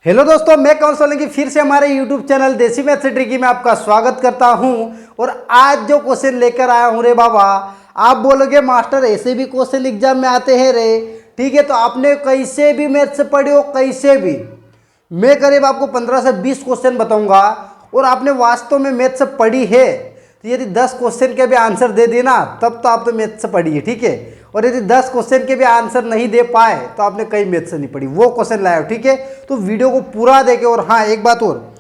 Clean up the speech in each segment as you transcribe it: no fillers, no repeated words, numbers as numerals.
Hello दोस्तों, मैं कौन सोलंकी फिर से हमारे YouTube चैनल देसी मैथ्स ट्रिकी में आपका स्वागत करता हूं। और आज जो क्वेश्चन लेकर आया हूं रे बाबा, आप बोलोगे मास्टर ऐसे भी क्वेश्चन एग्जाम में आते हैं रे। ठीक है, तो आपने कैसे भी मैथ्स पढ़े हो, कैसे भी, मैं करीब आपको 15 से 20 क्वेश्चन बताऊंगा और आपने वास्तव में मैथ्स पढ़ी है तो यदि 10 क्वेश्चन के भी आंसर दे देना तब तो आप तो मैथ्स पढ़ी है। ठीक है, और यदि 10 क्वेश्चन के भी आंसर नहीं दे पाए तो आपने कई मैथ्स नहीं पढ़ी, वो क्वेश्चन लाया हो। ठीक है, तो वीडियो को पूरा देखे। और हाँ, एक बात और,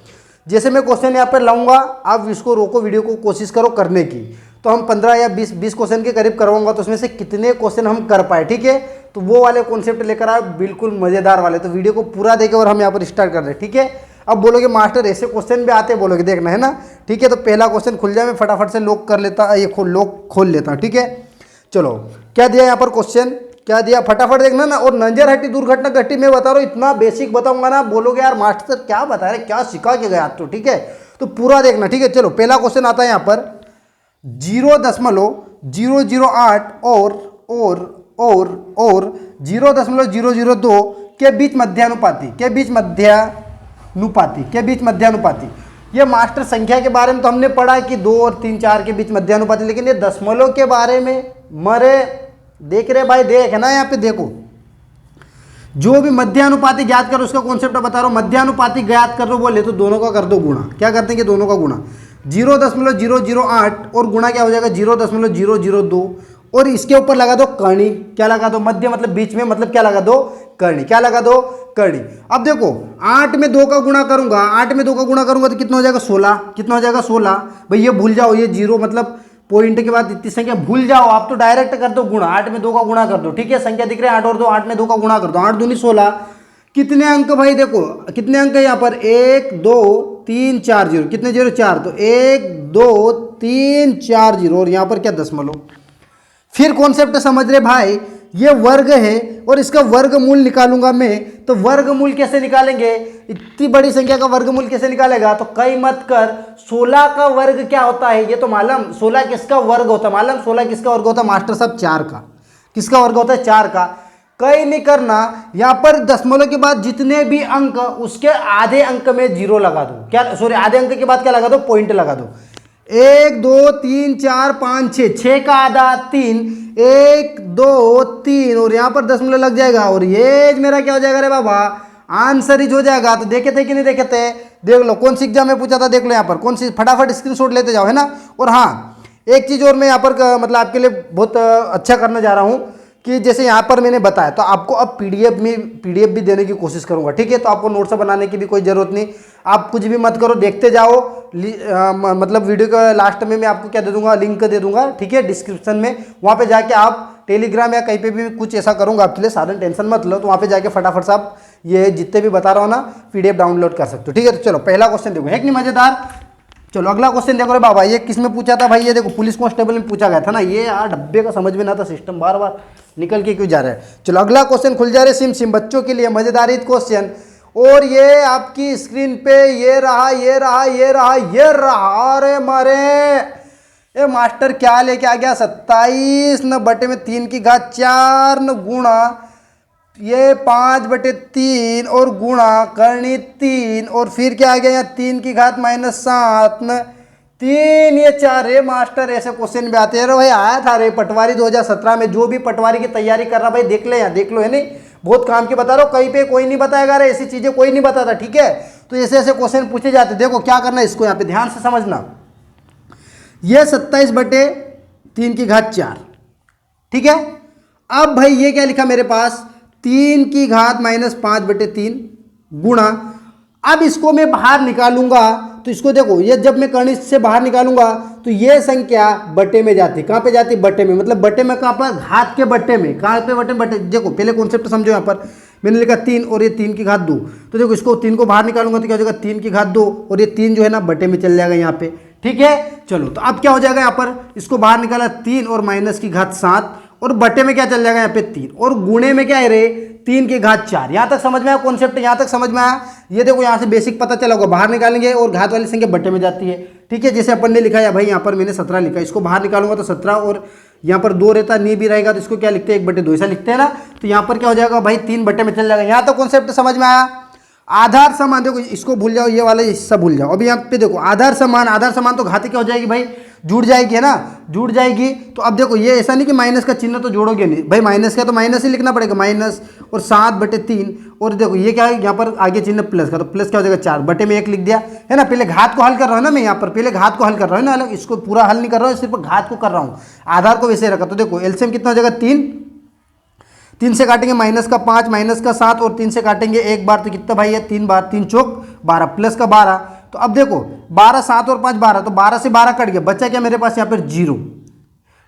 जैसे मैं क्वेश्चन यहाँ पर लाऊंगा आप इसको रोको, वीडियो को कोशिश करो करने की। तो हम 15 या 20 क्वेश्चन के करीब करवाऊंगा, तो उसमें से कितने क्वेश्चन हम कर पाए। ठीक है, तो वो वाले कॉन्सेप्ट लेकर आए, बिल्कुल मजेदार वाले। तो वीडियो को पूरा देखे और हम यहाँ पर स्टार्ट कर रहे हैं। ठीक है, अब बोलोगे मास्टर ऐसे क्वेश्चन भी आते, बोलोगे देखना है ना। ठीक है, तो पहला क्वेश्चन खुल जाए, मैं फटाफट से लॉक कर लेता, ये लॉक खोल लेता। ठीक है, चलो क्या दिया यहाँ पर क्वेश्चन, क्या दिया फटाफट देखना ना। और नंजर हट्टी दुर्घटना घटी मैं बता रहा हूँ, इतना बेसिक बताऊंगा ना, बोलोगे यार मास्टर क्या बता रहे, क्या सिखा के गया तो। ठीक है, तो पूरा देखना। ठीक है, चलो पहला क्वेश्चन आता है यहाँ पर 0.008 और 0.002 के बीच मध्यानुपाती। ये मास्टर संख्या के बारे में तो हमने पढ़ा कि 2 और 3 4 के बीच मध्यानुपाती, लेकिन ये दशमलव के बारे में मरे देख रहे भाई, देख है ना यहाँ पे देखो, जो भी मध्यानुपाती ज्ञात करो उसका कॉन्सेप्ट बता रहा हूँ। मध्यानुपाती ज्ञात कर दो बोले तो दोनों का कर दो गुणा। क्या करते हैं कि दोनों का गुणा, 0.008 और गुणा क्या हो जाएगा 0.002 और इसके ऊपर लगा दो करणी। क्या लगा दो, मध्य मतलब बीच में, मतलब क्या लगा दो करणी। क्या लगा दो करणी। अब देखो 8 में 2 का गुणा करूंगा, 8 में 2 का गुणा करूंगा तो कितना हो जाएगा 16। कितना हो जाएगा 16। भाई ये भूल जाओ, ये जीरो मतलब पॉइंट के बाद इतनी संख्या भूल जाओ, आप तो डायरेक्ट कर दो गुणा, 8 में 2 का गुणा कर दो। ठीक है, संख्या दिख रही है 8 और 2, 8 में 2 का गुणा कर दो, 8 दूनी 16। कितने अंक भाई देखो, कितने अंक है यहाँ पर 1 2 3 4 0, कितने जीरो 4, तो 1 2 3 4 0 और यहाँ पर क्या दशमलव। फिर कॉन्सेप्ट समझ रहे भाई, ये वर्ग है और इसका वर्गमूल निकालूंगा मैं। तो वर्गमूल कैसे निकालेंगे, इतनी बड़ी संख्या का वर्गमूल कैसे निकालेगा, तो कई मत कर, 16 का वर्ग क्या होता है ये तो मालूम। 16 किसका वर्ग होता है मालूम, 16 किसका वर्ग होता है मास्टर साहब 4 का। किसका वर्ग होता है 4 का। कई नहीं करना, यहाँ पर दशमलव के बाद जितने भी अंक उसके आधे अंक में 0 लगा दो। क्या सॉरी, आधे अंक के बाद क्या लगा दो, पॉइंट लगा दो। 1 2 3 4 5 6 का आधा 3, 1 2 3 और यहाँ पर दशमलव लग जाएगा और ये मेरा क्या हो जाएगा रे बाबा, आंसर ही हो जाएगा। तो देखे थे कि नहीं देखे थे, देख लो कौन सी एग्जाम में पूछा था, देख लो यहाँ पर कौन सी, फटाफट स्क्रीनशॉट लेते जाओ है ना। और हाँ, एक चीज़ और मैं यहाँ पर मतलब आपके लिए बहुत अच्छा करने जा रहा हूँ कि जैसे यहाँ पर मैंने बताया, तो आपको अब पीडीएफ भी देने की कोशिश करूंगा। ठीक है, तो आपको नोट्स बनाने की भी कोई ज़रूरत नहीं, आप कुछ भी मत करो, देखते जाओ। मतलब वीडियो के लास्ट में मैं आपको क्या दे दूंगा, लिंक दे दूंगा। ठीक है, डिस्क्रिप्शन में, वहाँ पे जाके आप टेलीग्राम या कहीं पे भी कुछ ऐसा करूंगा आपके लिए, साधन टेंशन मत लो। तो वहाँ पे जाके फटाफट से आप ये जितने भी बता रहा हूँ ना पीडीएफ डाउनलोड कर सकते हो। ठीक है, तो चलो पहला क्वेश्चन देखो, है कि नहीं मजेदार। चलो अगला क्वेश्चन देखो रे बाबा, ये किसमें पूछा था भाई, ये देखो पुलिस कांस्टेबल में पूछा गया था ना। ये यार डब्बे का समझ में ना था, सिस्टम बार बार निकल के क्यों जा रहा है। चलो अगला क्वेश्चन खुल जा रहे, सिम बच्चों के लिए मजेदार क्वेश्चन। और ये आपकी स्क्रीन पे ये रहा। अरे मारे ए मास्टर क्या लेके आ गया, 27 न बटे में 3 की घात 4 न गुणा ये 5/3 और गुणा करनी 3 और फिर क्या आ गया यहाँ 3 की घात -7 न 3 ये 4। रे मास्टर ऐसे क्वेश्चन भी आते हैं। भाई आया था रे पटवारी 2017 में, जो भी पटवारी की तैयारी कर रहा भाई देख ले, यहाँ देख लो है नहीं, बहुत काम की बता रहा हूँ, कहीं पे कोई नहीं बताएगा रे, ऐसी चीजें कोई नहीं बताता। ठीक है, तो ऐसे ऐसे क्वेश्चन पूछे जाते। देखो क्या करना है, इसको यहाँ पे ध्यान से समझना। ये 27/3 की घात 4। ठीक है, अब भाई ये क्या लिखा मेरे पास, 3 की घात -5/3 गुणा, अब इसको मैं बाहर निकालूंगा तो इसको देखो, ये जब मैं कर्ण से बाहर निकालूंगा तो ये संख्या बटे में जाती, कहाँ पे जाती, बटे में, मतलब बटे में कहाँ पर, घात के बटे में, कहाँ पे बटे। देखो पहले कॉन्सेप्ट समझो, यहाँ पर मैंने लिखा 3 और ये 3 की घात 2, तो देखो इसको 3 को बाहर निकालूंगा तो क्या हो जाएगा 3 की घात 2 और ये 3 जो है ना बटे में चल जाएगा यहाँ पे। ठीक है, चलो तो अब क्या हो जाएगा, यहाँ पर इसको बाहर निकाला 3 और माइनस की घात 7 और बटे में क्या चल जाएगा यहाँ पे 3 और गुणे में क्या है रे 3 की घात 4। यहाँ तक समझ में आया कॉन्सेप्ट, यहाँ तक समझ में आया। ये देखो यहाँ से बेसिक पता चला होगा, बाहर निकालेंगे और घात वाली संख्या बटे में जाती है। ठीक है, जैसे अपन ने लिखा है भाई, यहाँ पर मैंने 17 लिखा, इसको बाहर निकालूंगा तो 17 और यहाँ पर 2 रहता, नी भी रहेगा तो इसको क्या लिखते हैं 1/2 ऐसा लिखते हैं ना। तो यहाँ पर क्या हो जाएगा भाई 3 बटे में चल जाएगा। यहाँ तक कॉन्सेप्ट समझ में आया। आधार समान, देखो इसको भूल जाओ, ये वाला हिस्सा भूल जाओ। अभी यहाँ पे देखो आधार समान तो घाती क्या हो जाएगी भाई, जुड़ जाएगी, है ना, जुड़ जाएगी। तो अब देखो ये ऐसा नहीं कि माइनस का चिन्ह तो जोड़ोगे नहीं भाई, माइनस का तो माइनस ही लिखना पड़ेगा, माइनस और 7/3। और देखो ये क्या है, यहाँ पर आगे चिन्ह प्लस का, तो प्लस क्या हो जाएगा 4/1 लिख दिया, है ना। पहले घात को हल कर रहा हूँ ना मैं, यहाँ पर पहले घात को हल कर रहा हूँ ना, अलग इसको पूरा हल नहीं कर रहा हूँ, सिर्फ घात को कर रहा हूँ, आधार को वैसे रखा। तो देखो एलसीएम कितना हो जाएगा 3 से काटेंगे माइनस का 5, माइनस का 7 और 3 से काटेंगे एक बार, तो कितना भाई है 3 बार, 3 चौक 12 प्लस का 12। तो अब देखो 12, 7 और 5 12, तो 12 से 12 कट गया, बचा क्या मेरे पास यहाँ पर 0।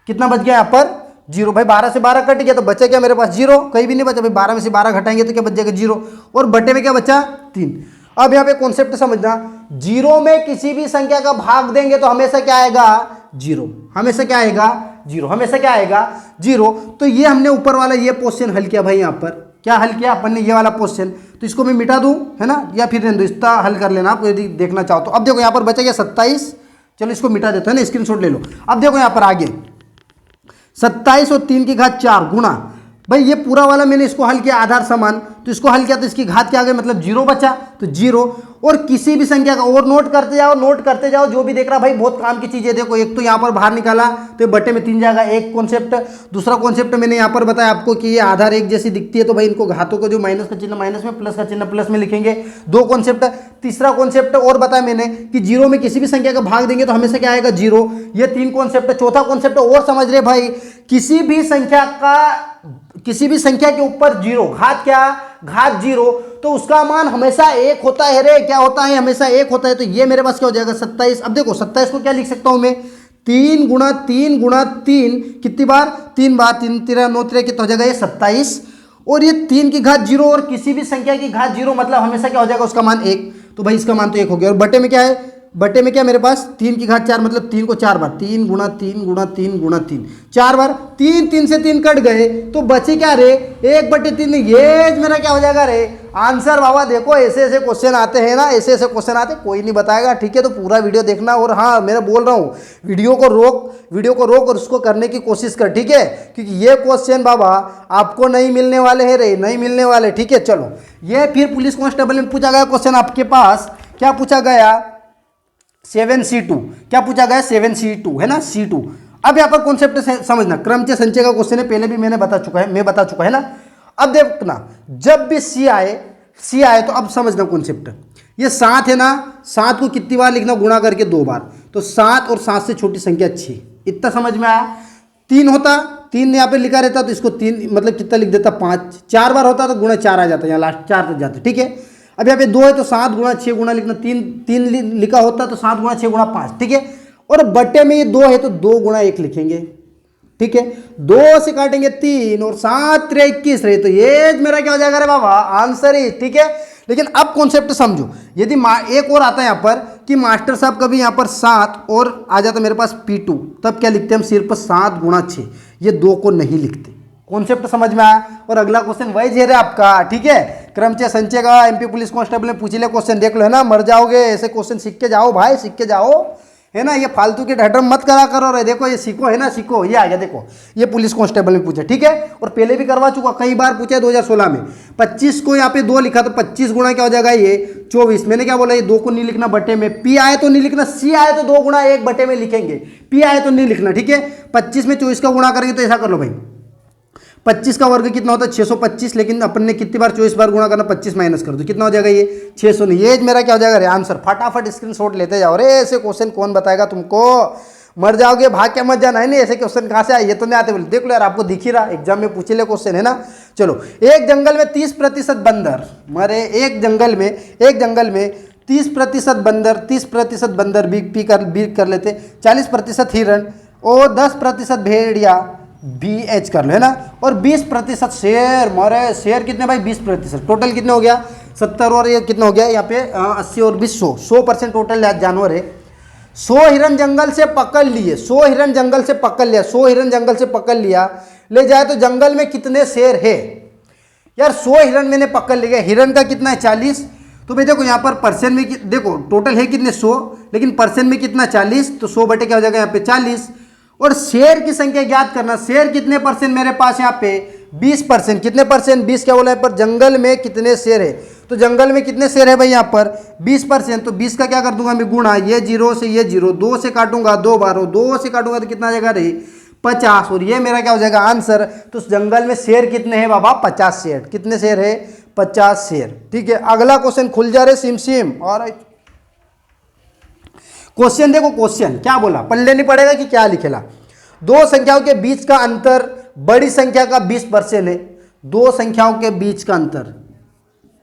कितना बच गया यहाँ पर 0 भाई, 12 से 12 कट गया तो बचा क्या मेरे पास 0, कहीं भी नहीं बचा भाई। 12 में से 12 घटाएंगे तो क्या बच जाएगा 0, और बटे में क्या बचा 3। अब यहाँ पे कॉन्सेप्ट समझना, 0 में किसी भी संख्या का भाग देंगे तो हमेशा क्या आएगा 0, हमेशा क्या आएगा 0, हमेशा क्या आएगा 0। तो ये हमने ऊपर वाला ये क्वेश्चन हल किया भाई, यहाँ पर क्या हल किया अपन ने, ये वाला क्वेश्चन। तो इसको मैं मिटा दूं, है ना, या फिर रहने दो, इसका हल कर लेना आप यदि देखना चाहो तो। अब देखो यहाँ पर बचा गया 27, चलो इसको मिटा देते हैं ना, स्क्रीनशॉट ले लो। अब देखो यहाँ पर आगे 27 और 3 की घात 4 गुणा, भाई ये पूरा वाला मैंने इसको हल किया आधार समान, तो इसको हल किया तो इसकी घात क्या आ गई, मतलब 0 बचा, तो 0। और किसी भी संख्या का, और नोट करते जाओ, नोट करते जाओ, जो भी देख रहा भाई बहुत काम की चीज़ है। देखो एक तो यहाँ पर बाहर निकाला तो ये बटे में 3 जाएगा, एक कॉन्सेप्ट। दूसरा कॉन्सेप्ट मैंने यहाँ पर बताया आपको कि ये आधार एक जैसी दिखती है, तो भाई इनको घातों का जो माइनस का चिन्ह माइनस में, प्लस का चिन्ह प्लस में लिखेंगे, 2 कॉन्सेप्ट। तीसरा कॉन्सेप्ट और बताया मैंने कि 0 में किसी भी संख्या का भाग देंगे तो हमेशा क्या आएगा 0, ये 3 कॉन्सेप्ट। चौथा कॉन्सेप्ट और समझ रहे भाई, किसी भी संख्या के ऊपर 0, घात क्या, घात 0, तो उसका मान हमेशा 1 होता है रे, क्या होता है, हमेशा 1 होता है। तो ये मेरे पास क्या हो जाएगा 27। अब देखो 27 को क्या लिख सकता हूं मैं, 3 गुणा 3 गुणा 3, कितनी बार 3 बार, 3 3 9 3 कितना हो जाएगा ये 27। और ये 3 की घात 0 और किसी भी संख्या की घात 0, मतलब हमेशा क्या हो जाएगा उसका मान 1। तो भाई इसका मान तो 1 हो गया। और बटे में क्या है, बटे में क्या मेरे पास 3 की घात 4, मतलब 3 को 4 बार, 3 गुणा 3 गुणा 3 गुणा 3 4 बार, 3 से 3 कट गए तो बचे क्या रे 1/3। ये मेरा क्या हो जाएगा रे आंसर। बाबा देखो ऐसे ऐसे क्वेश्चन आते हैं ना, ऐसे ऐसे क्वेश्चन आते, कोई नहीं बताएगा, ठीक है। तो पूरा वीडियो देखना, और हाँ मैं बोल रहा हूँ वीडियो को रोक और उसको करने की कोशिश कर, ठीक है, क्योंकि ये क्वेश्चन बाबा आपको नहीं मिलने वाले हैं रे, नहीं मिलने वाले, ठीक है। चलो ये फिर पुलिस कांस्टेबल में पूछा गया क्वेश्चन आपके पास, क्या पूछा गया 7C2, क्या पूछा गया 7C2, है ना, C2। अब यहाँ पर कॉन्सेप्ट समझना, क्रमचय संचय का क्वेश्चन है, पहले भी मैं बता चुका है ना। अब देखना जब भी C आए तो अब समझना कॉन्सेप्ट, ये 7 है ना, 7 को कितनी बार लिखना, गुणा करके 2 बार, तो 7 और 7 से छोटी संख्या 6, इतना समझ में आया। 3 होता, 3 यहाँ पे लिखा रहता तो इसको 3 मतलब कितना लिख देता 5, 4 बार होता तो गुणा 4 आ जाता, यहाँ लास्ट 4 तक जाता, ठीक है। अब यहाँ पे 2 है तो 7 गुणा 6 गुणा लिखना, 3 लिखा होता तो 7 गुणा 6 गुणा 5, ठीक है। और बट्टे में ये 2 है तो 2 गुणा 1 लिखेंगे, ठीक है। 2 से काटेंगे 3 और 7 3 21 रहे, तो ये मेरा क्या हो जाएगा रे बाबा आंसर ही, ठीक है। लेकिन अब कॉन्सेप्ट समझो, यदि एक और आता है यहाँ पर कि मास्टर साहब कभी यहाँ पर 7 और आ जाता मेरे पास P2, तब क्या लिखते हैं हम सिर्फ 7 गुणा 6, ये 2 को नहीं लिखते। कॉन्सेप्ट समझ में आया। और अगला क्वेश्चन वही जे आपका, ठीक है, क्रमचय संचय का एमपी पुलिस कांस्टेबल में पूछ ले क्वेश्चन, देख लो, है ना, मर जाओगे ऐसे क्वेश्चन, सीख के जाओ भाई, सीख के जाओ, है ना। ये फालतू के ढटर मत करा करो रे, देखो ये सीखो, है ना, सीखो। ये आ गया देखो, ये पुलिस कांस्टेबल में पूछा, ठीक है। और पहले भी करवा चुका, कई बार पूछा है 2016 में। 25 को यहाँ पे 2 लिखा तो 25 गुणा क्या हो जाएगा ये 24। मैंने क्या बोला, ये 2 को नहीं लिखना बटे में, P आए तो नहीं लिखना, C आए तो 2 गुणा 1 बटे में लिखेंगे, P आए तो नहीं लिखना, ठीक है। 25 में 24 का गुणा करेंगे तो ऐसा कर लो भाई, 25 का वर्ग कितना होता है 625, लेकिन अपन ने कितनी बार 24 बार गुणा करना, 25 माइनस कर दो, कितना हो जाएगा ये 600 नहीं। ये मेरा क्या हो जाएगा रे आंसर। फटाफट स्क्रीनशॉट लेते जाओ रे, ऐसे क्वेश्चन कौन बताएगा तुमको, मर जाओगे, भाग के मत जाना, है नहीं। ऐसे क्वेश्चन कहाँ से आए, ये तो नहीं आते बोले, देख लो यार, आपको दिख ही रहा, एग्जाम में पूछे ले क्वेश्चन, है ना। चलो, एक जंगल में 30% बंदर मरे, एक जंगल में 30% बंदर बी कर लेते, 40% हिरण और 10% भेड़िया BH कर लो, है ना, और 20% शेर मरे। शेर कितने भाई 20%, टोटल कितने हो गया 70, और ये कितना हो गया यहाँ पे 80 और 20 100% टोटल जानवर है। 100 हिरन जंगल से पकड़ लिए, 100 हिरन जंगल से पकड़ लिया, 100 हिरन जंगल से पकड़ लिया, ले जाए तो जंगल में कितने शेर है यार। 100 हिरन मैंने पकड़ लिया, हिरन का कितना है 40, तो भाई देखो यहाँ पर परसेंट में देखो टोटल है कितने 100, लेकिन परसेंट में कितना 40, तो 100 बटे क्या हो जाएगा यहाँ पे 40। और शेर की संख्या ज्ञात करना, शेर कितने परसेंट मेरे पास यहाँ पे 20%, कितने परसेंट 20, क्या बोला है पर जंगल में कितने शेर है, तो जंगल में कितने शेर है भाई यहाँ पर 20%। तो 20 का क्या कर दूंगा मैं गुणा, ये 0 से ये 0, 2 से काटूंगा 2 बार, 2 से काटूंगा तो कितना आ जाएगा रे 50, और ये मेरा क्या हो जाएगा आंसर। तो जंगल में शेर कितने हैं बाबा 50 शेर। कितने शेर है 50 शेर। ठीक है, अगला क्वेश्चन खुल जा रहे सिम सिम। और क्वेश्चन देखो, क्वेश्चन क्या बोला पढ़ लेनी पड़ेगा कि क्या लिखेला। दो संख्याओं के बीच का अंतर बड़ी संख्या का 20% है। दो संख्याओं के बीच का अंतर,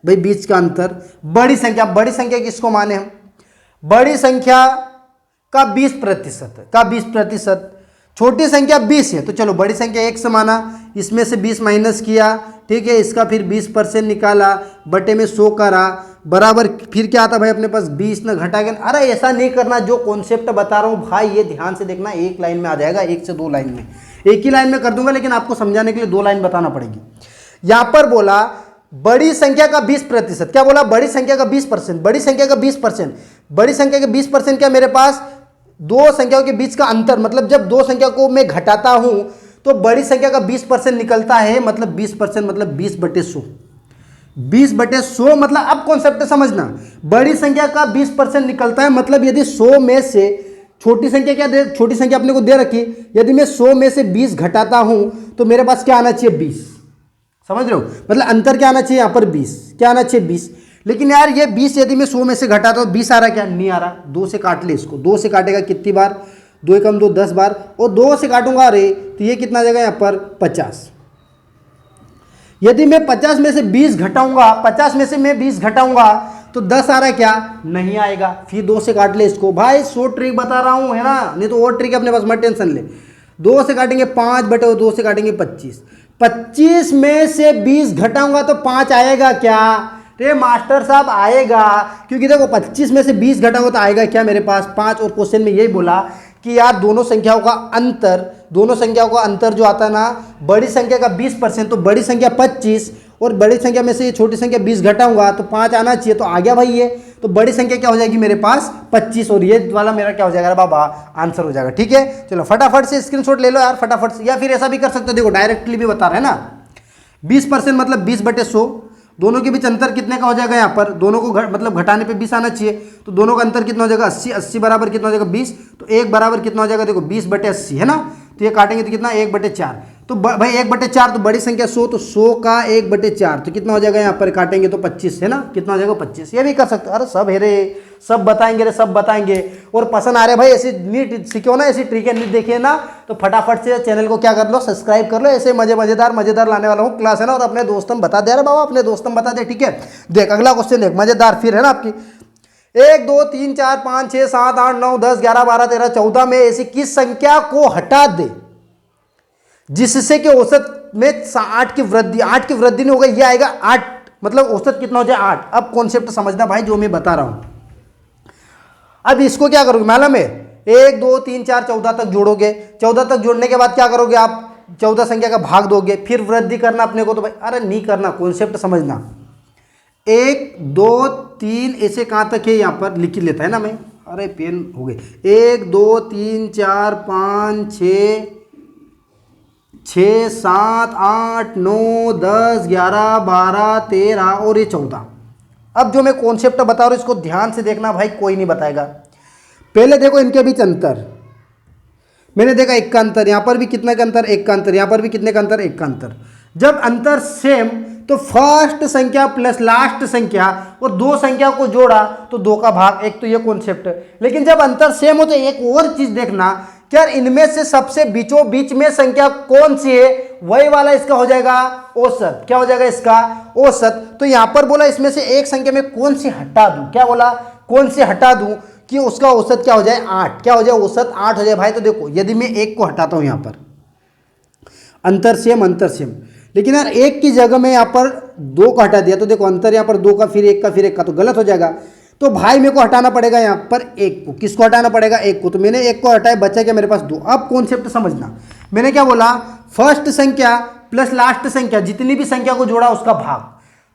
भाई बीच का अंतर बड़ी संख्या किसको माने हम, बड़ी संख्या का 20%, छोटी संख्या 20 है। तो चलो बड़ी संख्या 1 से माना, इसमें से 20 माइनस किया, ठीक है, इसका फिर 20% निकाला, बटे में 100 करा, बराबर फिर क्या आता भाई अपने पास 20 न घटा के। अरे ऐसा नहीं करना, जो कॉन्सेप्ट बता रहा हूँ भाई ये ध्यान से देखना, एक लाइन में आ जाएगा, 1 से 2 लाइन में, एक ही लाइन में कर दूंगा, लेकिन आपको समझाने के लिए 2 लाइन बताना पड़ेगी। यहां पर बोला बड़ी संख्या का 20%, क्या बोला बड़ी संख्या का 20%, बड़ी संख्या का 20%, बड़ी संख्या के 20% क्या मेरे पास दो संख्याओं के बीच का अंतर, मतलब जब दो संख्या को मैं घटाता हूं तो बड़ी संख्या का 20% निकलता है, मतलब 20% मतलब 20/100, 20/100 मतलब अब कॉन्सेप्ट समझना, बड़ी संख्या का 20% निकलता है, मतलब यदि 100 में से छोटी संख्या क्या दे, छोटी संख्या अपने को दे रखी, यदि मैं 100 में से 20 घटाता हूं तो मेरे पास क्या आना चाहिए 20, समझ रहे हो, मतलब अंतर क्या आना चाहिए यहाँ पर 20, क्या आना चाहिए 20। लेकिन यार ये 20 यदि मैं 100 में से घटाता हूँ 20 आ रहा, क्या नहीं आ रहा, 2 से काट ले इसको, 2 से काटेगा कितनी बार, 2 कम 2 10 बार, और 2 से काटूंगा अरे तो ये कितना आ जाएगा यहाँ पर 50। यदि मैं 50 में से 20 घटाऊंगा, 50 में से मैं 20 घटाऊंगा तो 10 आ रहा है, क्या नहीं आएगा, फिर 2 से काट ले इसको। भाई 100 ट्रिक बता रहा हूँ है ना, नहीं तो और ट्रिक अपने पास मत टेंशन ले। 2 से काटेंगे 5/2 से काटेंगे 25, 25 में से 20 घटाऊंगा तो 5 आएगा क्या, रे मास्टर साहब आएगा, क्योंकि देखो 25 में से 20 घटाऊंगा तो आएगा क्या मेरे पास 5। और क्वेश्चन में यही बोला कि यार दोनों संख्याओं का अंतर जो आता है ना, बड़ी संख्या का 20%, तो बड़ी संख्या 25 और बड़ी संख्या में से ये छोटी संख्या 20 घटाऊंगा तो 5 आना चाहिए, तो आ गया भाई ये, तो बड़ी संख्या क्या हो जाएगी मेरे पास 25, और ये वाला मेरा क्या हो जाएगा बाबा आंसर हो जाएगा। ठीक है, चलो फटाफट से स्क्रीनशॉट ले लो यार फटाफट से, या फिर ऐसा भी कर सकते हो, देखो डायरेक्टली भी बता रहे हैं ना, 20% मतलब 20/100, दोनों के बीच अंतर कितने का हो जाएगा यहाँ पर, दोनों को मतलब घटाने पे 20 आना चाहिए, तो दोनों का अंतर कितना हो जाएगा 80, 80 बराबर कितना हो जाएगा 20, तो 1 बराबर कितना हो जाएगा देखो 20/80 है ना, तो ये काटेंगे तो कितना 1/4, तो भाई 1/4 तो बड़ी संख्या 100, तो 100 का 1/4 तो कितना हो जाएगा यहाँ पर काटेंगे तो 25 है ना, कितना हो जाएगा 25। ये भी कर सकते, अरे सब है रे, सब बताएंगे रे, सब बताएंगे। और पसंद आ रहे भाई ऐसी नीट सीखो ना, ऐसी ट्रिक नीट देखिए ना, तो फटाफट से चैनल को क्या कर लो सब्सक्राइब कर लो, ऐसे मजेदार लाने वाला हूँ क्लास है ना, और अपने दोस्तों बता दे, अरे बाबा अपने दोस्तों बता दे। ठीक है, देख अगला क्वेश्चन देख, मजेदार फिर है ना आपकी, 1 2 3 4 5 6 7 8 9 10 11 12 13 14 में ऐसी किस संख्या को हटा दे जिससे कि औसत में 8 की वृद्धि नहीं होगा, ये आएगा 8, मतलब औसत कितना हो जाए 8। अब कॉन्सेप्ट समझना भाई जो मैं बता रहा हूं, अब इसको क्या करोगे मालूम है, 1 2 3 4 14 तक जोड़ोगे, 14 तक जोड़ने के बाद क्या करोगे आप 14 संख्या का भाग दोगे, फिर वृद्धि करना अपने को, तो भाई अरे नहीं करना, कॉन्सेप्ट समझना, 1 2 3 ऐसे कहाँ तक है यहाँ पर लिख लेता है ना मैं, अरे पेन हो गए, 1 2 3 4 5 6 7 8 9 10 11 12 13 और ये 14। अब जो मैं कॉन्सेप्ट बता रहा हूँ इसको ध्यान से देखना भाई, कोई नहीं बताएगा। पहले देखो इनके बीच अंतर, मैंने देखा 1 का अंतर, यहाँ पर भी कितने का अंतर 1 का अंतर, यहाँ पर भी कितने का अंतर 1 का अंतर। जब अंतर सेम तो फर्स्ट संख्या प्लस लास्ट संख्या और 2 संख्या को जोड़ा तो 2 का भाग, एक तो ये कॉन्सेप्ट। लेकिन जब अंतर सेम हो तो एक और चीज देखना, क्या इनमें से सबसे बीचों बीच में संख्या कौन सी है, वही वाला इसका हो जाएगा औसत, क्या हो जाएगा इसका औसत। तो यहां पर बोला इसमें से एक संख्या में कौन सी हटा दूं, क्या बोला कौन सी हटा दूं कि उसका औसत क्या हो जाए 8, क्या हो जाए औसत 8 हो जाए। भाई तो देखो यदि मैं 1 को हटाता हूं यहां पर अंतर सेम, लेकिन यार 1 की जगह में यहाँ पर 2 को हटा दिया तो देखो अंतर यहाँ पर 2 का फिर 1 का फिर 1 का, तो गलत हो जाएगा। तो भाई मेरे को हटाना पड़ेगा यहाँ पर 1 को, किसको हटाना पड़ेगा 1 को, तो मैंने 1 को हटाया, बचा क्या मेरे पास 2। अब कॉन्सेप्ट समझना, मैंने क्या बोला फर्स्ट संख्या प्लस लास्ट संख्या जितनी भी संख्या को जोड़ा उसका भाग।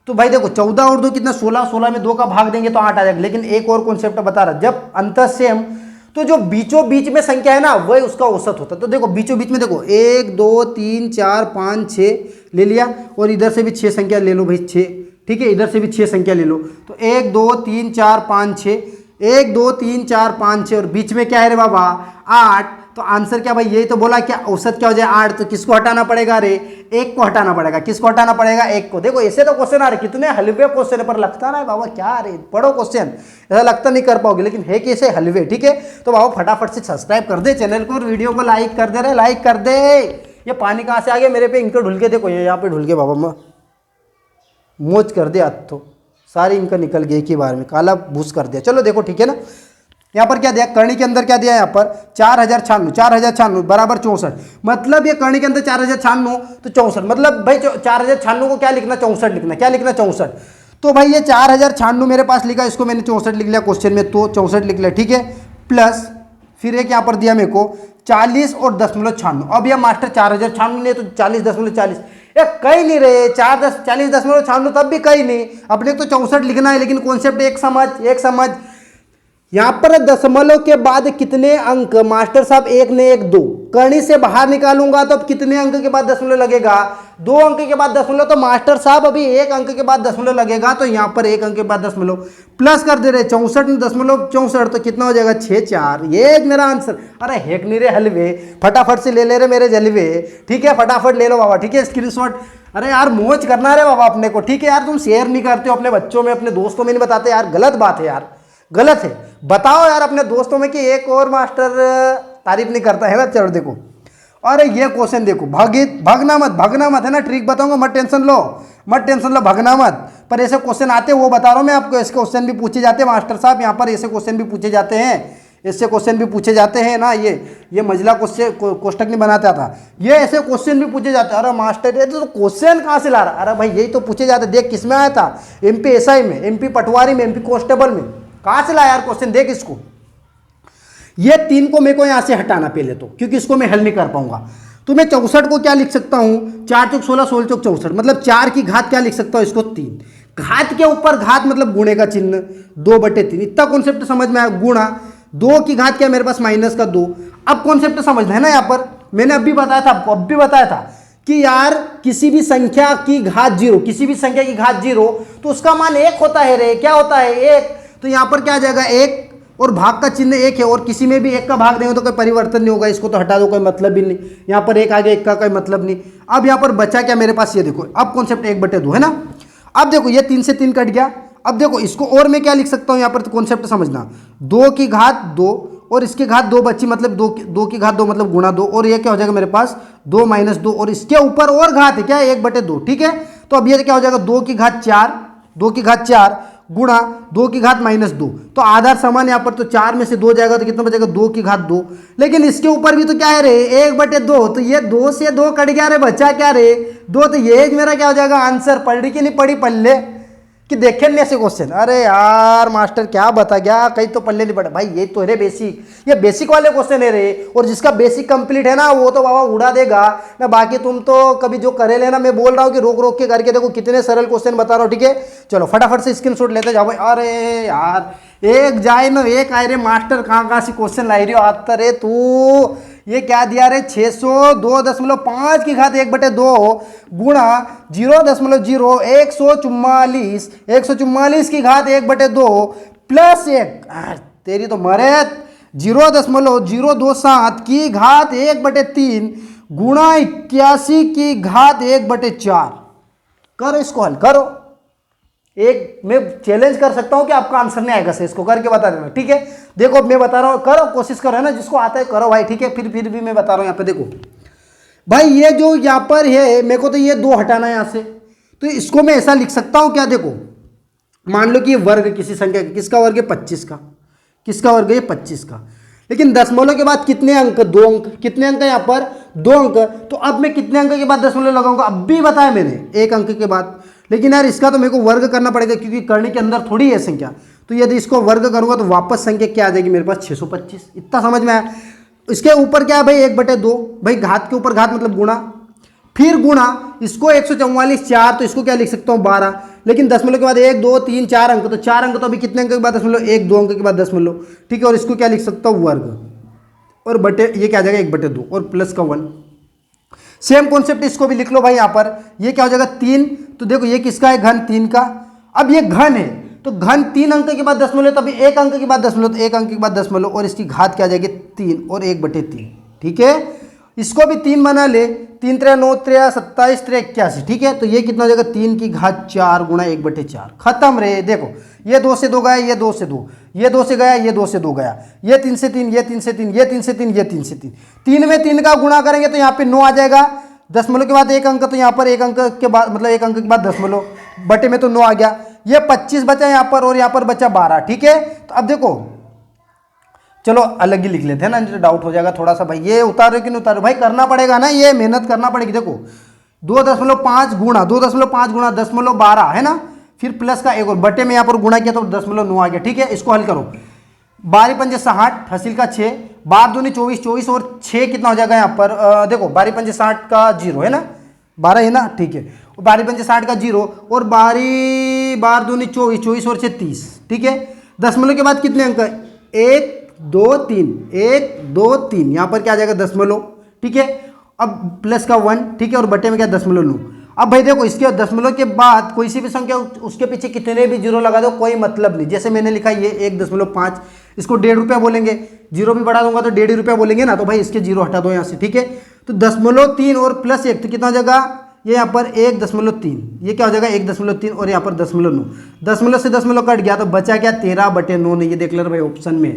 तो भाई देखो 14 और 2 कितना 16, 16 में 2 का भाग देंगे तो 8 आ जाएगा। लेकिन एक और कॉन्सेप्ट बता रहा, जब अंतर सेम तो जो बीचों बीच में संख्या है ना वही उसका औसत होता है। तो देखो बीचों बीच में देखो 1 2 3 4 5 6 ले लिया, और इधर से भी 6 संख्या ले लो भाई, 6 ठीक है, इधर से भी 6 संख्या ले लो, तो 1 2 3 4 5 6, 1 2 3 4 5 6 और बीच में क्या है रे बाबा 8। तो आंसर क्या भाई, यही तो बोला, क्या औसत क्या हो जाए 8। तो किसको हटाना पड़ेगा रे, 1 को हटाना पड़ेगा। किसको हटाना पड़ेगा, 1 को। देखो ऐसे तो क्वेश्चन आ रहे, कितने हलवे क्वेश्चन पर लगता ना है बाबा, क्या रे पढ़ो क्वेश्चन, ऐसा लगता नहीं कर पाओगे, लेकिन है कैसे हलवे। ठीक है, तो बाबा फटाफट से सब्सक्राइब कर दे चैनल को और वीडियो को लाइक कर दे रहे, लाइक कर दे। ये पानी कहाँ से आ गया मेरे पे, इनके ढुल के देखो, ये यहाँ पे ढुल के बाबा मैं मोच कर दिया, तो सारी इनका निकल गई एक ही बार में, काला भूस कर दिया। चलो देखो ठीक है ना, यहाँ पर क्या दिया, करनी के अंदर क्या दिया, यहाँ पर 4096 बराबर 64। मतलब ये करनी के अंदर 4096 तो 64, मतलब भाई 4096 को क्या लिखना, 64 लिखना। क्या लिखना, 64। तो भाई ये 4096 मेरे पास लिखा, इसको मैंने 64 लिख लिया क्वेश्चन में, तो 64 लिख लिया। ठीक है, प्लस फिर एक यहाँ पर दिया मेरे को 40 और 10.96। अब यह मास्टर 4096 नहीं तो 40.40, ये कहीं नहीं रहे, 40.96 तब भी कहीं नहीं। अपने तो 64 लिखना है, लेकिन कॉन्सेप्ट एक समझ यहाँ पर दशमलव के बाद कितने अंक मास्टर साहब, 1 ने 1 2, करनी से बाहर निकालूंगा तो अब कितने अंक के बाद दशमलव लगेगा, 2 अंक के बाद दशमलव। तो मास्टर साहब अभी 1 अंक के बाद दशमलव लगेगा, तो यहाँ पर 1 अंक के बाद दशमलव प्लस कर दे रहे 64.64, तो कितना हो जाएगा 6 4। ये मेरा आंसर। अरे हेक नहीं रे हलवे, फटाफट से ले ले रहे मेरे जलवे। ठीक है, फटाफट ले लो बाबा। ठीक है, स्क्रीनशॉट। अरे यार मौज करना रे बाबा अपने को। ठीक है यार, तुम शेयर नहीं करते हो अपने बच्चों में, अपने दोस्तों में नहीं बताते यार, गलत बात है यार, गलत है। बताओ यार अपने दोस्तों में कि एक और मास्टर तारीफ नहीं करता है ना। चलो देखो, अरे ये क्वेश्चन देखो, भागना मत है ना, ट्रिक बताऊंगा, मत टेंशन लो, भागना मत। पर ऐसे क्वेश्चन आते हैं वो बता रहा हूँ मैं आपको, ऐसे क्वेश्चन भी पूछे जाते हैं मास्टर साहब, यहाँ पर ऐसे क्वेश्चन भी पूछे जाते हैं, ना। ये मजला कोष्टक नहीं बनाता था, ये ऐसे क्वेश्चन भी पूछे जाते हैं। अरे मास्टर ये तो क्वेश्चन कहाँ से ला रहा, अरे भाई यही तो पूछे जाते। देख किस में आया था, MP SI में, MP पटवारी में, MP कांस्टेबल में, कहाँ से लाया यार क्वेश्चन, देख इसको। ये 3 को मेरे को यहाँ से हटाना पहले तो, क्योंकि इसको मैं हल नहीं कर पाऊंगा। तो मैं 64 को क्या लिख सकता हूँ, 4 चौक 16, 16 चौक 64, मतलब 4 की घात क्या लिख सकता हूँ, इसको 3। घात के ऊपर घात मतलब गुणे का चिन्ह, 2/3। इतना कॉन्सेप्ट समझ में आया, गुणा 2 की घात क्या मेरे पास -2। अब कॉन्सेप्ट समझना है ना, यहाँ पर मैंने अभी बताया था आपको, कि यार किसी भी संख्या की घात 0, तो उसका मान 1 होता है रे। क्या होता है, 1। तो यहाँ पर क्या आ जाएगा, 1 और भाग का चिन्ह 1 है, और किसी में भी 1 का भाग देंगे तो कोई परिवर्तन नहीं होगा, इसको तो हटा दो, कोई मतलब भी नहीं। यहाँ पर 1 आगे 1 का कोई मतलब नहीं। अब यहाँ पर बचा क्या मेरे पास, ये देखो, अब कॉन्सेप्ट 1/2 है ना। अब देखो ये 3 से 3 कट गया। अब देखो इसको और मैं क्या लिख सकता हूँ, यहाँ पर तो कॉन्सेप्ट समझना, 2 की घात 2 और इसकी घात 2 बची, मतलब 2 की घात 2 मतलब गुणा 2, और ये क्या हो जाएगा मेरे पास 2 - 2, और इसके ऊपर और घात है क्या, 1/2। ठीक है, तो अब ये क्या हो जाएगा, 2 की घात 4 गुणा 2 की घात -2। तो आधार समान यहाँ पर, तो 4 में से 2 जाएगा तो कितना बचेगा, 2 की घात 2। लेकिन इसके ऊपर भी तो क्या है रे, 1/2, तो ये 2 से 2 कट गया रे, बचा क्या रे, 2। तो ये मेरा क्या हो जाएगा आंसर। पढ़ी कि नहीं पढ़ी पल्ले, कि देखे नहीं ऐसे क्वेश्चन। अरे यार मास्टर क्या बता गया, कहीं तो पल्ले नहीं पड़ा भाई। ये तो है रे बेसिक, ये बेसिक वाले क्वेश्चन है रे, और जिसका बेसिक कंप्लीट है ना वो तो बाबा उड़ा देगा ना। बाकी तुम तो कभी जो करे लेना, मैं बोल रहा हूँ कि रोक के करके देखो, कितने सरल क्वेश्चन बता रहा हूँ। ठीक है, चलो फटाफट से स्क्रीनशॉट लेते जाओ भाई। अरे यार एक जाए ना एक आए रे मास्टर, कहाँ से क्वेश्चन लाई रही हो आता रे तू। ये क्या दिया रे, 602.5 की घात 1/2 गुणा 0.0 144 की घात 1/2 प्लस 1, तेरी तो मरे, 0.027 की घात 1/3 गुणा 81 की घात 1/4। करो इसको हल करो। एक मैं चैलेंज कर सकता हूं कि आपका आंसर नहीं आएगा, से इसको करके बता देना। ठीक है, देखो मैं बता रहा हूं, करो कोशिश करो, है ना, जिसको आता है करो भाई। ठीक है, फिर भी मैं बता रहा हूं, यहाँ पे देखो भाई, ये जो यहाँ पर है मेरे को तो ये 2 हटाना है यहाँ से, तो इसको मैं ऐसा लिख सकता हूं क्या, देखो मान लो कि ये वर्ग किसी संख्या, किसका वर्ग है 25 का, किसका वर्ग है 25 का। लेकिन दशमलव के बाद कितने अंक, 2 अंक, कितने अंक है यहाँ पर 2 अंक। तो अब मैं कितने अंक के बाद दशमलव लगाऊंगा, अब भी बताया मैंने 1 अंक के बाद। लेकिन यार इसका तो मेरे को वर्ग करना पड़ेगा, क्योंकि करने के अंदर थोड़ी है संख्या। तो यदि इसको वर्ग करूंगा तो वापस संख्या क्या आ जाएगी मेरे पास, 625। इतना समझ में आया। इसके ऊपर क्या है भाई, 1/2 भाई, घात के ऊपर घात मतलब गुणा, फिर गुणा इसको 144 4, तो इसको क्या लिख सकता हूँ 12। लेकिन दशमलव के बाद 1 2 3 4 अंक, तो 4 अंक तो अभी कितने अंक के बाद दशमलव, 1 2 अंक के बाद दशमलव। ठीक है, और इसको क्या लिख सकता हूँ वर्ग, और बटे ये क्या आ जाएगा 1/2 और प्लस का 1। सेम कॉन्सेप्ट इसको भी लिख लो भाई। यहाँ पर ये क्या हो जाएगा 3, तो देखो ये किसका है, घन 3 का। अब ये घन है तो घन 3 अंक के बाद दशमलव, तभी 1 अंक के बाद दशमलव, तो 1 अंक के बाद दशमलव, और इसकी घात क्या आ जाएगी 3 और 1/3। ठीक है, इसको भी 3 बना ले, 3 3 9 3 27 3 81। ठीक है, तो ये कितना हो जाएगा 3 की घात 4 गुणा 1/4। खत्म रे। देखो ये 2 से 2 गया, ये 2 से 2, ये 2 से गया, ये 2 से 2 गया, ये 3 से 3, ये 3 से 3, ये 3 से 3, ये 3 से 3। 3 में 3 का गुणा करेंगे तो यहाँ पे 9 आ जाएगा, दशमलव के बाद 1 अंक, तो यहाँ पर 1 अंक के बाद मतलब 1 अंक के बाद दशमलव, बटे में तो 9 आ गया। ये 25 बचा यहाँ पर और यहाँ पर बचा 12। ठीक है, तो अब देखो चलो अलग ही लिख लेते हैं ना, डाउट हो जाएगा थोड़ा सा, भाई ये उतारो कि नहीं उतारो, भाई करना पड़ेगा ना, ये मेहनत करना पड़ेगी। देखो 2.5 गुणा 2.5 गुणा 0.12 है ना, फिर प्लस का 1 और बटे में यहाँ पर गुणा किया तो 0.9 आ गया। ठीक है, इसको हल करो, 12 पंजे 60, हसील का 6, 12 दूनी 24, 24 और 6 कितना हो जाएगा यहाँ पर, देखो 12 पंजे 60 का 0 है ना, 12 है ना। ठीक है, 12 पंजे 60 का 0 और 12 दूनी 24, 24 और 6 30। ठीक है, दशमलव के बाद कितने अंक, 1 2 3, 1 2 3, यहाँ पर क्या आ जाएगा दशमलव। ठीक है, अब प्लस का 1। ठीक है, और बटे में क्या 0.9। अब भाई देखो इसके दशमलव के बाद कोई सी भी संख्या उसके पीछे कितने भी जीरो लगा दो, कोई मतलब नहीं। जैसे मैंने लिखा ये 1.5, इसको 1.5 रुपया बोलेंगे, जीरो भी बढ़ा दूंगा तो 1.5 रुपया बोलेंगे ना, तो भाई इसके जीरो हटा दो यहाँ से। ठीक है, तो 0.3 और प्लस 1 तो कितना हो जाएगा, ये यहाँ पर 1.3, ये क्या हो जाएगा 1.3 और यहाँ पर 0.9, दशमलव से दशमलव कट गया तो बचा क्या 13/9। ये देख ले भाई ऑप्शन में।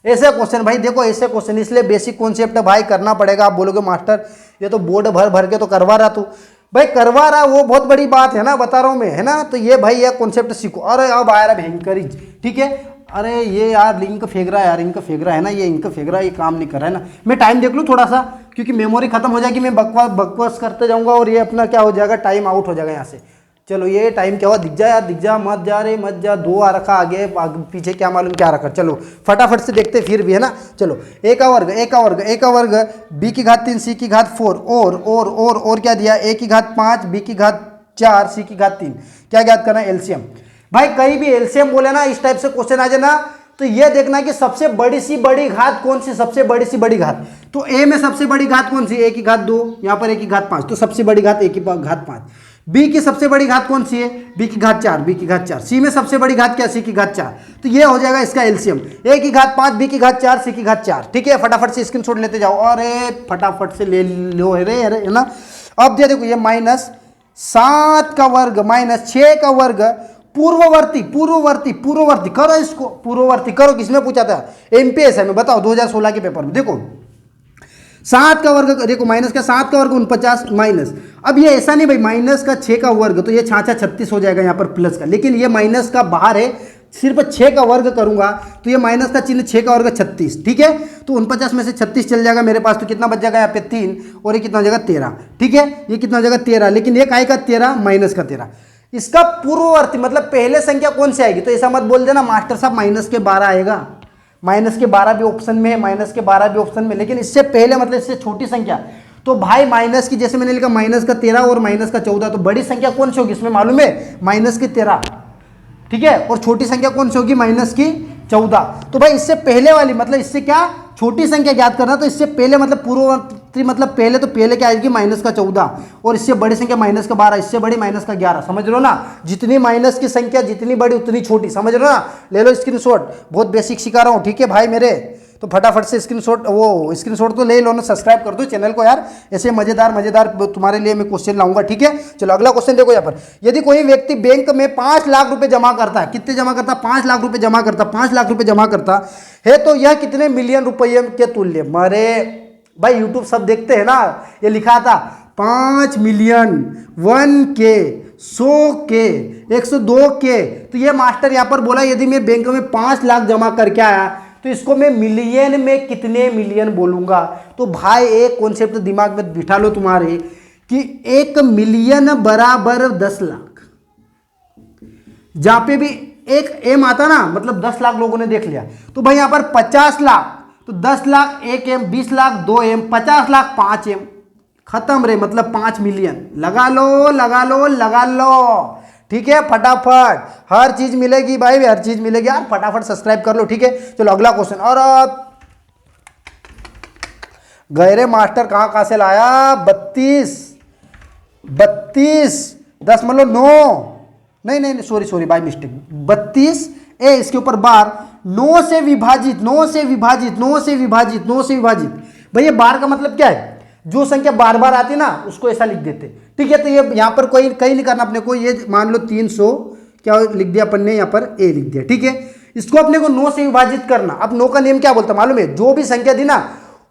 ऐसे क्वेश्चन भाई देखो, ऐसे क्वेश्चन इसलिए बेसिक कॉन्सेप्ट भाई करना पड़ेगा। आप बोलोगे मास्टर ये तो बोर्ड भर भर के तो करवा रहा तू, भाई करवा रहा वो बहुत बड़ी बात है ना, बता रहा हूँ मैं, है ना। तो ये भाई ये कॉन्सेप्ट सीखो। अरे अब आया रहा भयंकरी। ठीक है, अरे ये यार इंक फेंक रहा है यार, इंक फेंक रहा है ना, ये इंक फेंक रहा है, ये काम नहीं कर रहा है ना। मैं टाइम देख लूँ थोड़ा सा, क्योंकि मेमोरी खत्म हो जाएगी, मैं बकवास करते जाऊँगा और ये अपना क्या हो जाएगा, टाइम आउट हो जाएगा यहाँ से। चलो ये टाइम क्या हुआ, दिख जा यार, दिख जा, मत जा रे मत जा, 2 आ रखा आगे पीछे, क्या मालूम क्या रखा। चलो फटाफट से देखते फिर भी, है ना। चलो a का वर्ग, a का वर्ग, a का वर्ग, b की घात 3, c की घात 4 और क्या दिया, a की घात 5, b की घात 4, c की घात 3। क्या ज्ञात करना है, एलसीएम। भाई कहीं भी एलसीएम बोले ना, इस टाइप से क्वेश्चन आ जाए ना, तो ये देखना कि सबसे बड़ी सी बड़ी घात कौन सी, सबसे बड़ी सी बड़ी घात। तो a में सबसे बड़ी घात कौन सी, a की घात 2, यहाँ पर a की घात 5, तो सबसे बड़ी घात a की घात 5। b की सबसे बड़ी घात कौन सी है, b की घात 4, b की घात 4। c में सबसे बड़ी घात क्या, c की घात 4। तो ये हो जाएगा इसका एलसीएम, a की घात 5, b की घात 4, c की घात 4। ठीक है, फटाफट से स्क्रीनशॉट लेते जाओ, अरे फटाफट से ले लो, अरे है ना। अब देखो ये -7 का वर्ग -6 का वर्ग, पूर्ववर्ती पूर्ववर्ती पूर्ववर्ती करो, इसको पूर्ववर्ती करो। किसमें पूछा था, एमपीएस है में, बताओ 2016 के पेपर में। देखो 7 का वर्ग, देखो माइनस का 7 का वर्ग 49 माइनस। अब ये ऐसा नहीं भाई, माइनस का 6 का वर्ग, तो ये 6 36 हो जाएगा यहाँ पर प्लस का, लेकिन ये माइनस का बाहर है, सिर्फ 6 का वर्ग करूंगा तो ये माइनस का चिन्ह 6 का वर्ग 36। ठीक है, तो 49 में से 36 चल जाएगा मेरे पास, तो कितना बच जाएगा यहाँ पे 3, और ये कितना हो जाएगा 13। ठीक है, ये कितना हो जाएगा 13, लेकिन ये काय का 13, माइनस का 13। इसका पूर्ववर्ती मतलब पहले संख्या कौन सी आएगी, तो ऐसा मत बोल देना मास्टर साहब माइनस के 12 आएगा, माइनस के 12 भी ऑप्शन में है, माइनस के 12 भी ऑप्शन में, लेकिन इससे पहले मतलब इससे छोटी संख्या। तो भाई माइनस की, जैसे मैंने लिखा माइनस का 13 और माइनस का 14, तो बड़ी संख्या कौन सी होगी इसमें मालूम है, माइनस की 13। ठीक है, और छोटी संख्या कौन सी होगी, माइनस की 14। तो भाई इससे पहले वाली मतलब इससे क्या छोटी संख्या ज्ञात करना, तो इससे पहले मतलब पूर्ववर्ती मतलब पहले, तो पहले क्या आएगी माइनस का 14, और इससे बड़ी संख्या माइनस का 12, इससे बड़ी माइनस का 11। समझ लो ना, जितनी माइनस की संख्या जितनी बड़ी उतनी छोटी, समझ लो ना। ले लो स्क्रीनशॉट, बहुत बेसिक सिखा रहा हूँ। ठीक है भाई मेरे, तो फटाफट से स्क्रीनशॉट तो ले लो ना, सब्सक्राइब कर दो चैनल को यार, ऐसे मजेदार तुम्हारे लिए मैं क्वेश्चन लाऊंगा। ठीक है, चलो अगला क्वेश्चन देखो यहाँ पर। यदि कोई व्यक्ति बैंक में 5 लाख रुपए जमा करता है, कितने जमा करता है, 5 लाख रुपए जमा करता, 5 लाख रुपए जमा करता है, तो यह कितने मिलियन रुपये के तुल्य। मरे भाई यूट्यूब सब देखते हैं ना, ये लिखा था 5 मिलियन, 1K, 100K, 102K। तो ये मास्टर यहाँ पर बोला यदि मैं बैंक में 5 लाख जमा करके आया तो इसको मैं मिलियन में कितने मिलियन बोलूंगा। तो भाई एक कॉन्सेप्ट दिमाग में बिठा लो तुम्हारे कि 1 मिलियन बराबर 10 लाख। जहां पे भी एक एम आता ना, मतलब 10 लाख लोगों ने देख लिया, तो भाई यहां पर 50 लाख, तो 10 lakh 1 M, 20 lakh 2 M, 50 lakh 5 M, खत्म रे, मतलब 5 मिलियन। लगा लो लगा लो लगा लो। ठीक है, फटाफट हर चीज मिलेगी भाई, हर चीज मिलेगी यार, फटाफट सब्सक्राइब कर लो। ठीक है, चलो अगला क्वेश्चन। और गहरे मास्टर कहां से लाया, 32 9, नहीं नहीं सॉरी बाय मिस्टेक, 32 ए इसके ऊपर बार, 9 से विभाजित, 9 से विभाजित, 9 से विभाजित, 9 से विभाजित। भाई ये बार का मतलब क्या है, जो संख्या बार बार आती है ना उसको ऐसा लिख देते, ठीक है। तो ये यहाँ पर कोई कहीं नहीं करना अपने को, ये मान लो 300 क्या लिख दिया अपन ने, यहाँ पर ए लिख दिया, ठीक है। इसको अपने को 9 से विभाजित करना। अब 9 का नियम क्या बोलता मालूम है, जो भी संख्या दी ना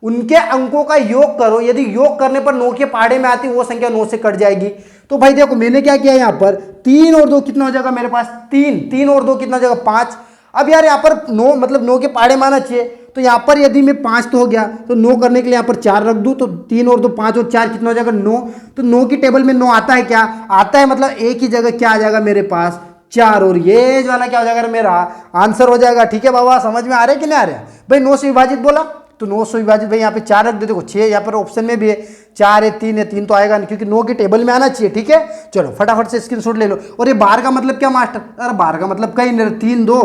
उनके अंकों का योग करो, यदि योग करने पर 9 के पहाड़े में आती वो संख्या 9 से कट जाएगी। तो भाई देखो मैंने क्या किया यहाँ पर, 3 और 2 कितना हो जाएगा मेरे पास, 3 और 2 कितना हो जाएगा 5। अब यार यहाँ पर 9 मतलब 9 के पहाड़े में आना चाहिए, तो यहाँ पर यदि मैं 5 तो हो गया, तो 9 करने के लिए यहाँ पर 4 रख दूँ, तो 3 और 2 5 और 4 कितना हो जाएगा 9। तो 9 की टेबल में 9 आता है क्या, आता है, मतलब एक ही जगह क्या आ जाएगा मेरे पास 4, और ये वाला क्या हो जाएगा मेरा आंसर हो जाएगा, ठीक है बाबा। समझ में आ रहा है कि नहीं आ रहा है भाई, 9 से विभाजित बोला तो 9 से विभाजित, भाई यहाँ पे 4 रख दे, देखो 6 यहाँ पर ऑप्शन में भी है, 4 है 3 है, 3 तो आएगा नहीं क्योंकि 9 की टेबल में आना चाहिए, ठीक है। चलो फटाफट से स्क्रीनशॉट ले लो। और ये बार का मतलब क्या मास्टर, अरे बार का मतलब कहीं नहीं, 3 2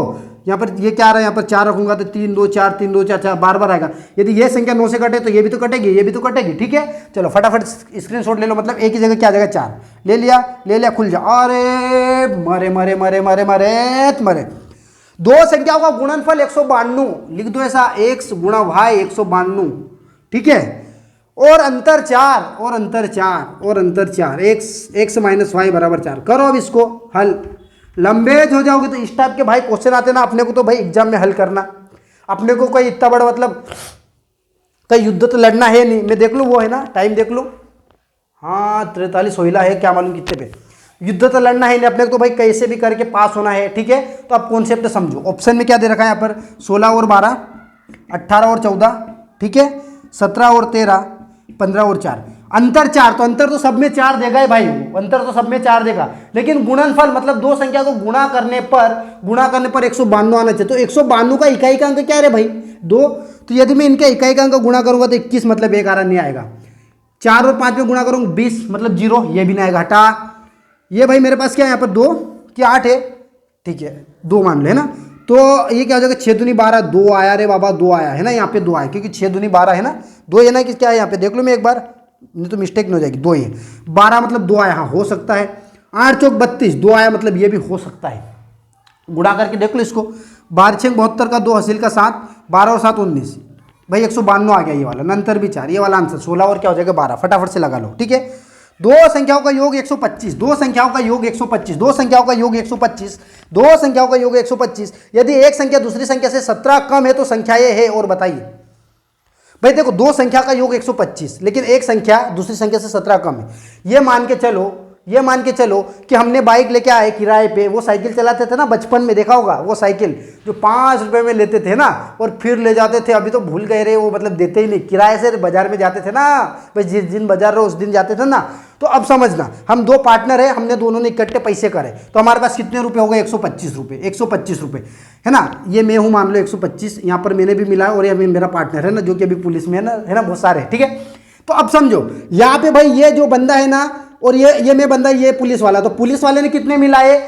यहाँ पर ये क्या आ रहा है, यहाँ पर 4 रखूंगा तो 3 2 4 3 2 4 4 बार बार आएगा। यदि ये संख्या 9 से कटे तो ये भी तो कटेगी, ये भी तो कटेगी, ठीक है। चलो फटाफट स्क्रीनशॉट ले लो, मतलब एक ही जगह क्या आ जाएगा 4, ले लिया खुल जा। अरे मरे मरे मरे मरे मरे मरे, दो संख्याओं का गुणनफल 192, लिख दो ऐसा, x गुणा y 192, ठीक है। और अंतर 4 x माइनस वाई बराबर 4। करो अब इसको हल, लंबेज हो जाओगे तो इस टाइप के भाई क्वेश्चन आते ना अपने को, तो भाई एग्जाम में हल करना, अपने को कोई इतना बड़ा मतलब कई युद्ध तो लड़ना है नहीं। मैं देख लूँ वो है ना, टाइम देख लूँ, हाँ 43 होइला है, क्या मालूम कितने पे, युद्ध तो लड़ना है नहीं अपने को, तो भाई कैसे भी करके पास होना है, ठीक है। तो आप कॉन्सेप्ट समझो, ऑप्शन में क्या दे रखा है यहाँ पर 16 और 12, 18 और 14, ठीक है, 17 और 13, 15 और 4, अंतर 4, तो अंतर तो सब में 4 देगा ही भाई, अंतर तो सब में 4 देगा, लेकिन गुणनफल मतलब दो संख्या को गुणा करने पर 192 आना चाहिए। तो 192 का इकाई का अंक क्या है भाई 2, तो यदि मैं इनका इकाई का अंक गुणा करूंगा तो 21 मतलब एक आरा नहीं आएगा, 4 और 5 में गुणा करूंगा 20 मतलब 0, ये भी नहीं आएगा, हटा। ये भाई मेरे पास क्या है यहाँ पर 2 क्या 8 है, ठीक है 2 मान लो है ना, तो ये क्या हो जाएगा 6 दूनी 12, 2 आया रे बाबा, 2 आया है ना, यहाँ पे 2 आया क्योंकि 6 दूनी 12 है ना, 2 है ना कि क्या है यहाँ पे देख लो, मैं एक बार नहीं तो मिस्टेक नहीं हो जाएगी, 2 ही है, 12 मतलब 2 आया, हाँ हो सकता है, 8 चौक 32, 2 आया मतलब ये भी हो सकता है, गुणा करके देख लो इसको, 12 6 72 का 2 हासिल का 7, 12 और 7 19, भाई 192 आ गया ये वाला, नंतर भी 4, ये वाला आंसर 16 और क्या हो जाएगा 12, फटाफट से लगा लो, ठीक है। दो संख्याओं का योग 125, दो संख्याओं का योग 125, दो संख्याओं का योग 125, दो संख्याओं का योग 125, यदि एक संख्या दूसरी संख्या से 17 कम है तो संख्या ये है, और बताइए भाई। देखो दो संख्या का योग 125, लेकिन एक संख्या दूसरी संख्या से 17 कम है, ये मान के चलो कि हमने बाइक लेके आए किराए पे, वो साइकिल चलाते थे ना बचपन में, देखा होगा वो साइकिल जो 5 रुपए में लेते थे ना, और फिर ले जाते थे, अभी तो भूल गए रे वो, मतलब देते ही नहीं, किराए से बाजार में जाते थे ना भाई, जिस दिन बाजार रहो उस दिन जाते थे ना। तो अब समझना, हम 2 पार्टनर है, हमने दोनों ने इकट्ठे पैसे करे, तो हमारे पास कितने रुपए हो गए 125 रुपये, 125 रुपये है ना, ये मैं हूँ मान लो 125, यहाँ पर मैंने भी मिला, और ये मेरा पार्टनर है ना जो कि अभी पुलिस में है ना बहुत सारे, ठीक है। तो अब समझो यहाँ पे भाई ये जो बंदा है ना, और ये मैं बंदा, ये पुलिस वाला, तो पुलिस वाले ने कितने मिलाए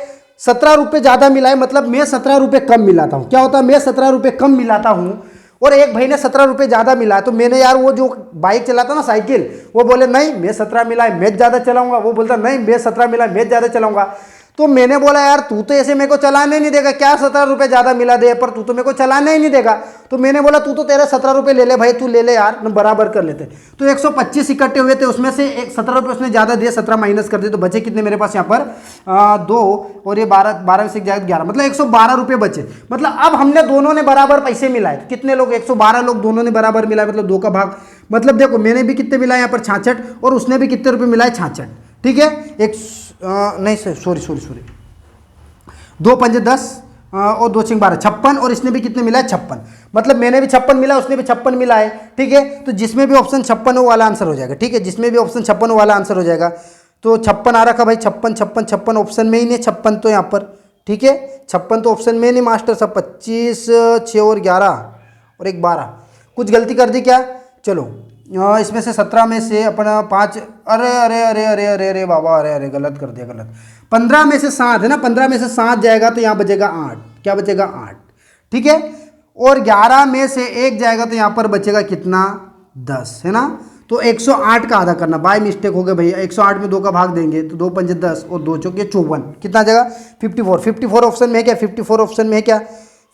17 रुपये ज़्यादा मिलाए, मतलब मैं 17 रुपये कम मिलाता हूँ, क्या होता है मैं 17 रुपये कम मिलाता हूँ, और एक भाई ने 17 रुपये ज़्यादा मिला, तो मैंने यार वो जो बाइक चलाता ना साइकिल, वो बोले नहीं मैं 17 मिला मैं ज़्यादा चलाऊंगा, वो बोलता नहीं मैं 17 मिला मैं ज़्यादा चलाऊंगा। तो मैंने बोला यार तू तो ऐसे मेरे को चलाने नहीं देगा, क्या 17 रुपये ज़्यादा मिला दे, पर तू तो मेरे को चलाने ही नहीं देगा। तो मैंने बोला तू तो तेरे 17 रुपये ले ले भाई, तू ले ले यार, बराबर कर लेते। तो 125 इकट्ठे हुए थे, उसमें से 17 रुपये उसने ज़्यादा दिए, 17 माइनस कर दिए, तो बचे कितने मेरे पास यहाँ पर 2, और ये 12 से 11, मतलब 112 रुपये बचे। मतलब अब हमने दोनों ने बराबर पैसे मिलाए, तो कितने लोग 112 लोग दोनों ने बराबर मिलाए, मतलब 2 का भाग, मतलब देखो मैंने भी कितने मिलाए यहाँ पर 66, और उसने भी कितने रुपये मिलाए 66, ठीक है। नहीं सॉरी 2 5 10 और 2 6 12 56, और इसने भी कितने मिला है 56, मतलब मैंने भी 56 मिला उसने भी 56 मिला है, ठीक है। तो जिसमें भी ऑप्शन 56 हो वाला आंसर हो जाएगा, ठीक है, जिसमें भी ऑप्शन 56 हो वाला आंसर हो जाएगा। तो 56 आ रखा भाई, 56 ऑप्शन में ही नहीं, 56 तो यहाँ पर, ठीक है, 56 तो ऑप्शन में नहीं मास्टर, सब 25 6 और 11 और 1 12, कुछ गलती कर दी क्या। चलो इसमें से 17 में से अपना 5, अरे अरे अरे अरे अरे अरे बाबा, अरे अरे गलत कर दिया, गलत। 15 में से 7 है ना, 15 में से 7 जाएगा तो यहाँ बचेगा 8, क्या बचेगा 8, ठीक है। और 11 में से 1 जाएगा तो यहाँ पर बचेगा कितना 10 है ना। तो 108 का आधा करना, बाय मिस्टेक हो गया भैया, 108 में 2 का भाग देंगे तो 2 पंजे 10 और 2 चौके 54, कितना जगह 54, 54 ऑप्शन में है क्या, 54 ऑप्शन में है क्या,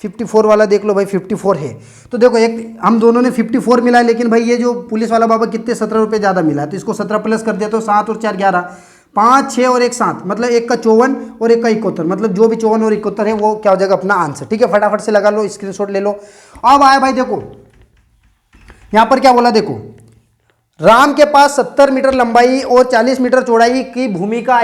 54 वाला देख लो भाई, 54 है। तो देखो एक हम दोनों ने 54 मिला है, लेकिन भाई ये जो पुलिस वाला बाबा कितने 17 रुपये ज़्यादा मिला है, तो इसको 17 प्लस कर दिया तो 7 और 4 11, 5 6 और 1 7, मतलब एक का 54 और एक का 71, मतलब जो भी 54 और 71 है वो क्या हो जाएगा अपना आंसर। ठीक है, फटाफट से लगा लो, स्क्रीनशॉट ले लो। अब आया भाई देखो यहाँ पर क्या बोला, देखो राम के पास 70 मीटर लंबाई और 40 मीटर चौड़ाई की भूमि का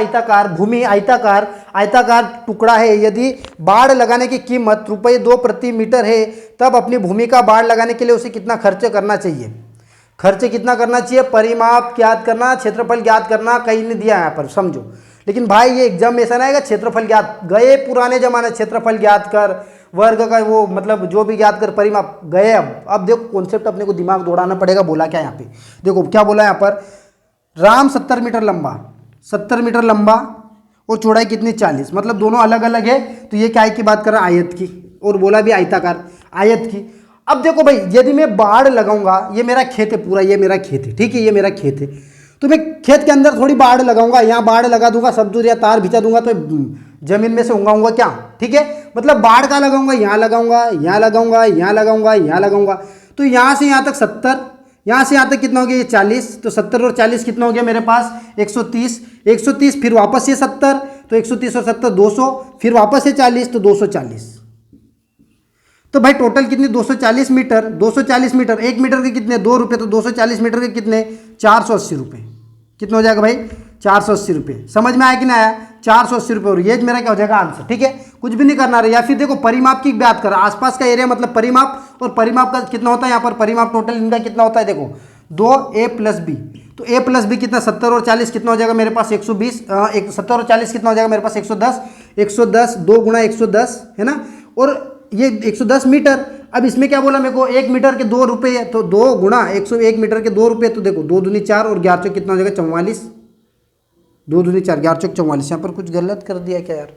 आयताकार टुकड़ा है। यदि बाड़ लगाने की कीमत ₹2 प्रति मीटर है, तब अपनी भूमि का बाड़ लगाने के लिए उसे कितना खर्च करना चाहिए। खर्च कितना करना चाहिए, परिमाप ज्ञात करना, क्षेत्रफल ज्ञात करना, कहीं नहीं दिया यहाँ पर समझो। लेकिन भाई ये एग्जाम में ऐसा ना आएगा क्षेत्रफल ज्ञात, गए पुराने जमाने क्षेत्रफल ज्ञात कर, वर्ग का वो मतलब जो भी ज्ञात कर, परिमाप गए। अब देखो कॉन्सेप्ट अपने को दिमाग दौड़ाना पड़ेगा। बोला क्या यहाँ पे, देखो क्या बोला यहाँ पर, राम 70 मीटर लंबा, 70 मीटर लंबा और चौड़ाई कितनी 40, मतलब दोनों अलग अलग है। तो ये क्या की बात कर रहा है, आयत की, और बोला भी आयताकार आयत की। अब देखो भाई यदि मैं बाढ़ लगाऊंगा, ये मेरा खेत है पूरा, ये मेरा खेत है, ठीक है, ये मेरा खेत है, तो मैं खेत के अंदर थोड़ी बाढ़ लगाऊंगा, यहाँ बाढ़ लगा दूंगा, सब्दूर या तार भिजा दूंगा तो जमीन में से उगाऊंगा क्या, ठीक है, मतलब बाढ़ का लगाऊंगा, यहाँ लगाऊंगा, यहाँ लगाऊंगा, यहाँ लगाऊंगा, यहाँ लगाऊंगा। तो यहाँ से यहाँ तक 70, यहाँ से यहाँ तक कितना हो गया, ये 40, तो 70 और 40 कितना हो गया मेरे पास 130, 130 फिर वापस ये 70, तो 130 और 70 200, फिर वापस ये 40 तो 240। तो भाई टोटल कितनी 240 मीटर, 240 मीटर, 1 मीटर के कितने 2 रुपये, तो 240 मीटर के कितने 480 रुपये, कितना हो जाएगा भाई 480 रुपये। समझ में आया कि नहीं आया, 480 रुपये, और ये मेरा क्या हो जाएगा आंसर। ठीक है, कुछ भी नहीं करना रहा। या फिर देखो परिमाप की बात कर, आसपास का एरिया मतलब परिमाप, और परिमाप का कितना होता है यहाँ पर, परिमाप टोटल इनका कितना होता है, देखो 2a + b, तो a + b कितना 70 और 40 कितना हो जाएगा मेरे पास 120, 70 और 40 कितना हो जाएगा मेरे पास 110, 110 2 गुणा 110 है ना, और ये 110 मीटर। अब इसमें क्या बोला मेरे को, 1 मीटर के 2 रुपये, तो 2 गुणा 101 मीटर के 2 रुपये, तो देखो 2 दूनी 4 और 11 चौक कितना हो जाएगा 44, 2 दूनी 4, 11 चौक 44। यहाँ पर कुछ गलत कर दिया क्या यार।